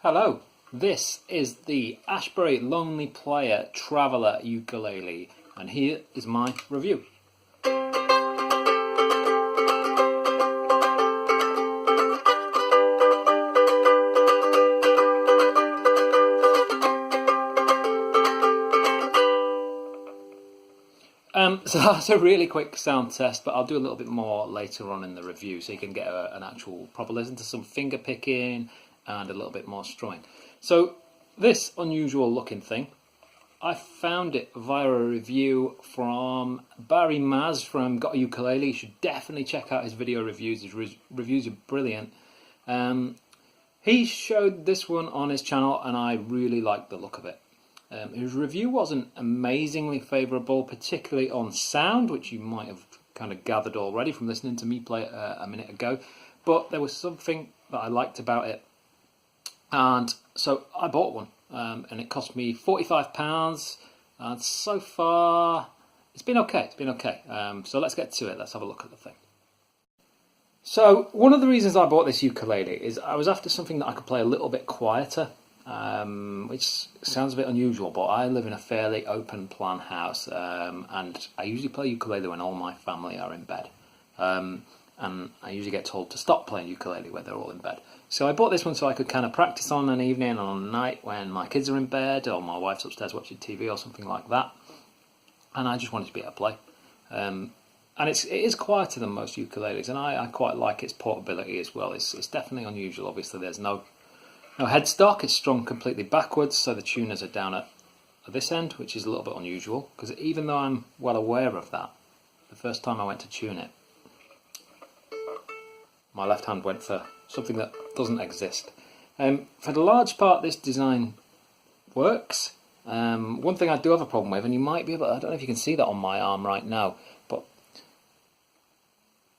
Hello, this is the Ashbury Lonely Player Traveller Ukulele, and here is my review. So that's a really quick sound test, but I'll do a little bit more later on in the review so you can get an actual proper listen to some finger picking and a little bit more strumming. So this unusual looking thing, I found it via a review from Barry Maz from Got a Ukulele. You should definitely check out his video reviews. His reviews are brilliant. He showed this one on his channel and I really liked the look of it. His review wasn't amazingly favourable, particularly on sound, which you might have kind of gathered already from listening to me play it a minute ago. But there was something that I liked about it, and so I bought one, and it cost me £45. And so far, it's been okay. It's been okay. So let's get to it. Let's have a look at the thing. So one of the reasons I bought this ukulele is I was after something that I could play a little bit quieter. Which sounds a bit unusual, but I live in a fairly open plan house, and I usually play ukulele when all my family are in bed, and I usually get told to stop playing ukulele when they're all in bed. So I bought this one so I could kind of practice on an evening and on a night when my kids are in bed or my wife's upstairs watching TV or something like that, and I just wanted to be able to play. And it is quieter than most ukuleles, and I quite like its portability as well. It's definitely unusual. Obviously there's no headstock. It's strung completely backwards, so the tuners are down at this end, which is a little bit unusual, because even though I'm well aware of that, the first time I went to tune it, my left hand went for something that doesn't exist. For the large part, this design works. One thing I do have a problem with, and you might be able to, I don't know if you can see that on my arm right now, but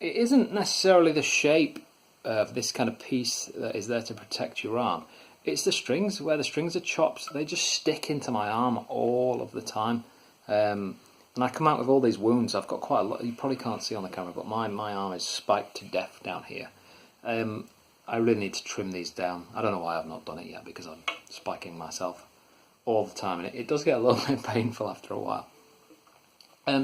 it isn't necessarily the shape of this kind of piece that is there to protect your arm. It's the strings. Where the strings are chopped, they just stick into my arm all of the time, and I come out with all these wounds. I've got quite a lot. You probably can't see on the camera, but my arm is spiked to death down here. I really need to trim these down. I don't know why I've not done it yet, because I'm spiking myself all the time, and it does get a little bit painful after a while.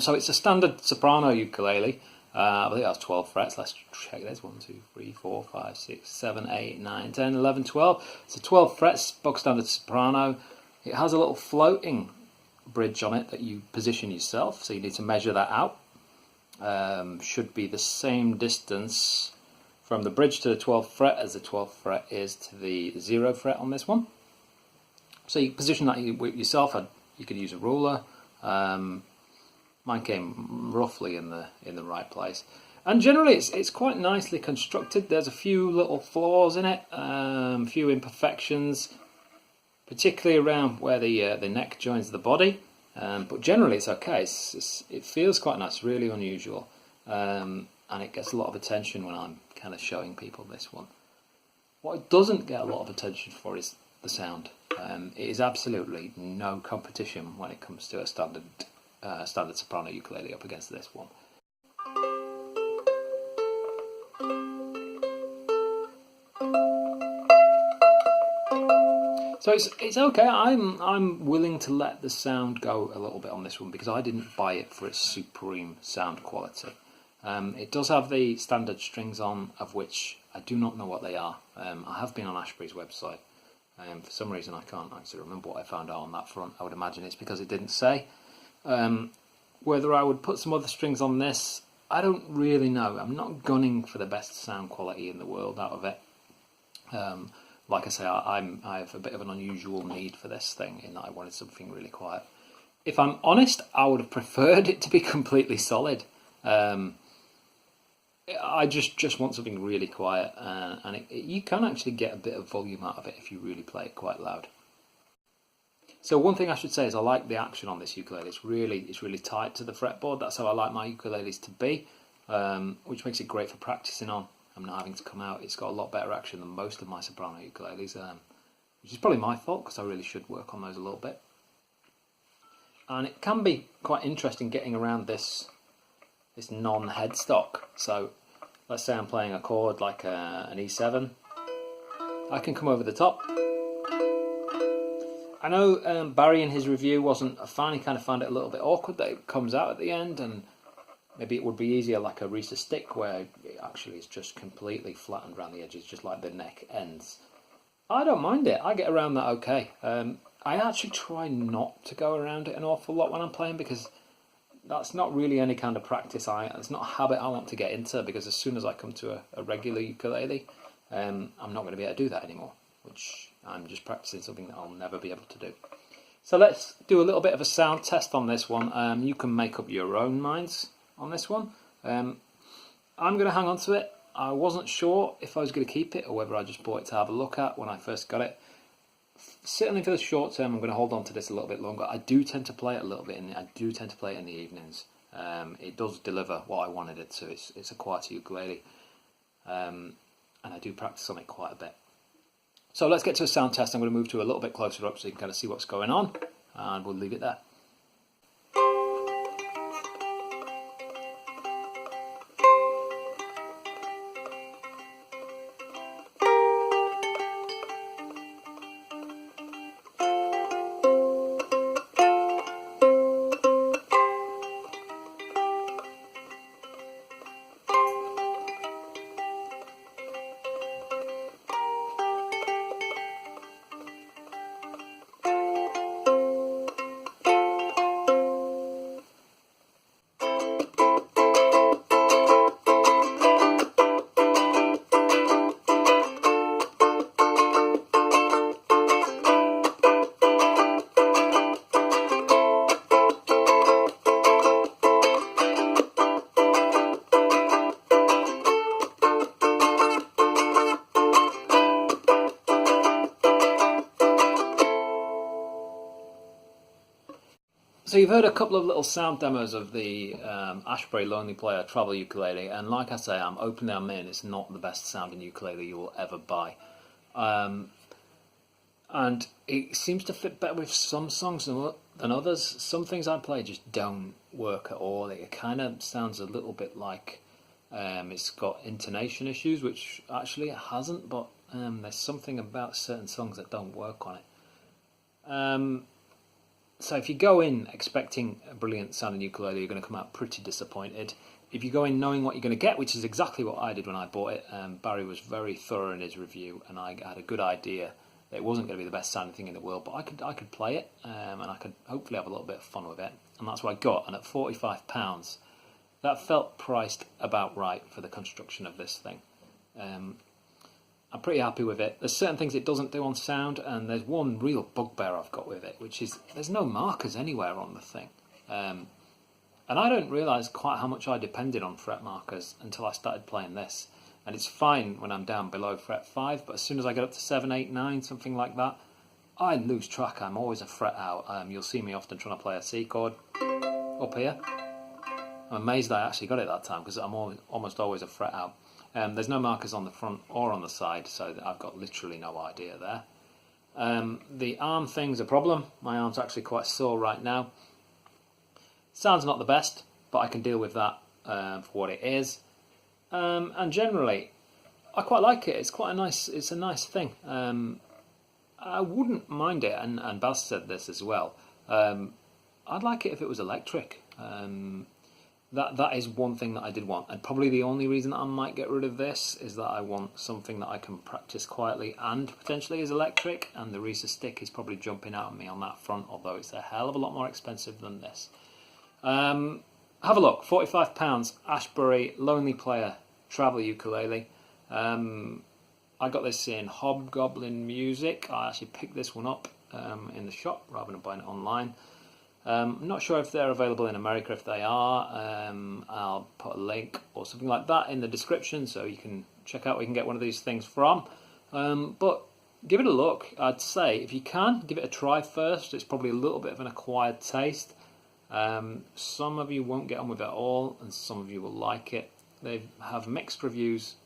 So it's a standard soprano ukulele. I believe that's 12 frets. Let's check this. 1, 2, 3, 4, 5, 6, 7, 8, 9, 10, 11, 12. It's a 12 frets, bog standard soprano. It has a little floating bridge on it that you position yourself, so you need to measure that out. Should be the same distance from the bridge to the 12th fret as the 12th fret is to the 0 fret on this one. So you position that yourself. You could use a ruler. Mine came roughly in the right place, and generally it's quite nicely constructed. There's a few little flaws in it, a few imperfections, particularly around where the neck joins the body, but generally it's okay. It feels quite nice, really unusual, and it gets a lot of attention when I'm kind of showing people this one. What it doesn't get a lot of attention for is the sound. It is absolutely no competition when it comes to a standard soprano ukulele up against this one. So it's okay. I'm willing to let the sound go a little bit on this one, because I didn't buy it for its supreme sound quality. It does have the standard strings on, of which I do not know what they are. I have been on Ashbury's website. For some reason I can't actually remember what I found out on that front. I would imagine it's because it didn't say. Whether I would put some other strings on this, I don't really know. I'm not gunning for the best sound quality in the world out of it. Like I say, I have a bit of an unusual need for this thing, in that I wanted something really quiet. If I'm honest, I would have preferred it to be completely solid. I just want something really quiet, and you can actually get a bit of volume out of it if you really play it quite loud. So one thing I should say is I like the action on this ukulele. It's really tight to the fretboard. That's how I like my ukuleles to be, which makes it great for practicing on. I'm not having to come out. It's got a lot better action than most of my soprano ukuleles, which is probably my fault, because I really should work on those a little bit. And it can be quite interesting getting around this non-headstock. So let's say I'm playing a chord like an E7. I can come over the top I know Barry in his review wasn't a fan. He kind of found it a little bit awkward that it comes out at the end, and maybe it would be easier like a Reese's stick where it actually is just completely flattened around the edges, just like the neck ends. I don't mind it. I get around that okay. I actually try not to go around it an awful lot when I'm playing because that's not really any kind of practice. It's not a habit I want to get into because as soon as I come to a regular ukulele, I'm not going to be able to do that anymore, which I'm just practicing something that I'll never be able to do. So let's do a little bit of a sound test on this one. You can make up your own minds on this one. I'm going to hang on to it. I wasn't sure if I was going to keep it or whether I just bought it to have a look at when I first got it. Certainly for the short term, I'm going to hold on to this a little bit longer. I do tend to play it a little bit, I do tend to play it in the evenings. It does deliver what I wanted it to. It's a quieter ukulele, and I do practice on it quite a bit. So let's get to a sound test. I'm going to move to a little bit closer up so you can kind of see what's going on, and we'll leave it there. So you've heard a couple of little sound demos of the Ashbury Lonely Player travel ukulele, and like I say, I'm openly admitting it's not the best sounding ukulele you will ever buy. And it seems to fit better with some songs than others. Some things I play just don't work at all. It kind of sounds a little bit like it's got intonation issues, which actually it hasn't, but there's something about certain songs that don't work on it. So if you go in expecting a brilliant sounding ukulele, you're going to come out pretty disappointed. If you go in knowing what you're going to get, which is exactly what I did when I bought it, Barry was very thorough in his review, and I had a good idea that it wasn't going to be the best sounding thing in the world, but I could play it, and I could hopefully have a little bit of fun with it, and that's what I got. And at £45, that felt priced about right for the construction of this thing. I'm pretty happy with it. There's certain things it doesn't do on sound, and there's one real bugbear I've got with it, which is there's no markers anywhere on the thing. And I don't realise quite how much I depended on fret markers until I started playing this. And it's fine when I'm down below fret 5, but as soon as I get up to 7, 8, 9, something like that, I lose track. I'm always a fret out. You'll see me often trying to play a C chord up here. I'm amazed I actually got it that time because I'm almost always a fret out. There's no markers on the front or on the side, so I've got literally no idea there. The arm thing's a problem. My arm's actually quite sore right now. Sounds not the best, but I can deal with that for what it is. And generally, I quite like it. It's a nice thing. I wouldn't mind it, and Baz said this as well. I'd like it if it was electric. That is one thing that I did want, and probably the only reason I might get rid of this is that I want something that I can practice quietly and potentially is electric, and the Reese's stick is probably jumping out at me on that front, although it's a hell of a lot more expensive than this. Have a look, £45, Ashbury Lonely Player travel ukulele. I got this in Hobgoblin Music. I actually picked this one up in the shop rather than buying it online. I'm not sure if they're available in America. If they are, I'll put a link or something like that in the description so you can check out where you can get one of these things from. But give it a look. I'd say if you can, give it a try first. It's probably a little bit of an acquired taste. Some of you won't get on with it at all, and some of you will like it. They have mixed reviews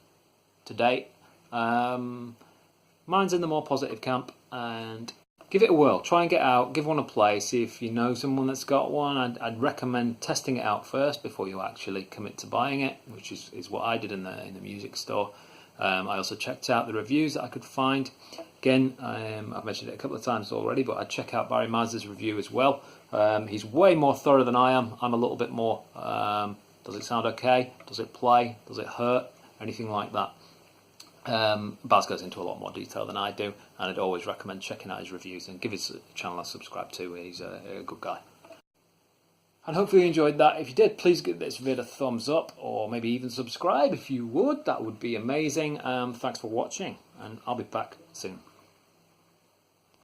to date. Mine's in the more positive camp, and give it a whirl. Try and get out, give one a play, see if you know someone that's got one. I'd recommend testing it out first before you actually commit to buying it, which is what I did in the music store. I also checked out the reviews that I could find. Again, I've mentioned it a couple of times already, but I'd check out Barry Maz's review as well. He's way more thorough than I am. I'm a little bit more, does it sound okay? Does it play? Does it hurt? Anything like that. Baz goes into a lot more detail than I do, and I'd always recommend checking out his reviews and give his channel a subscribe to. He's a good guy. And hopefully you enjoyed that. If you did, please give this video a thumbs up, or maybe even subscribe if you would. That would be amazing. Thanks for watching, and I'll be back soon.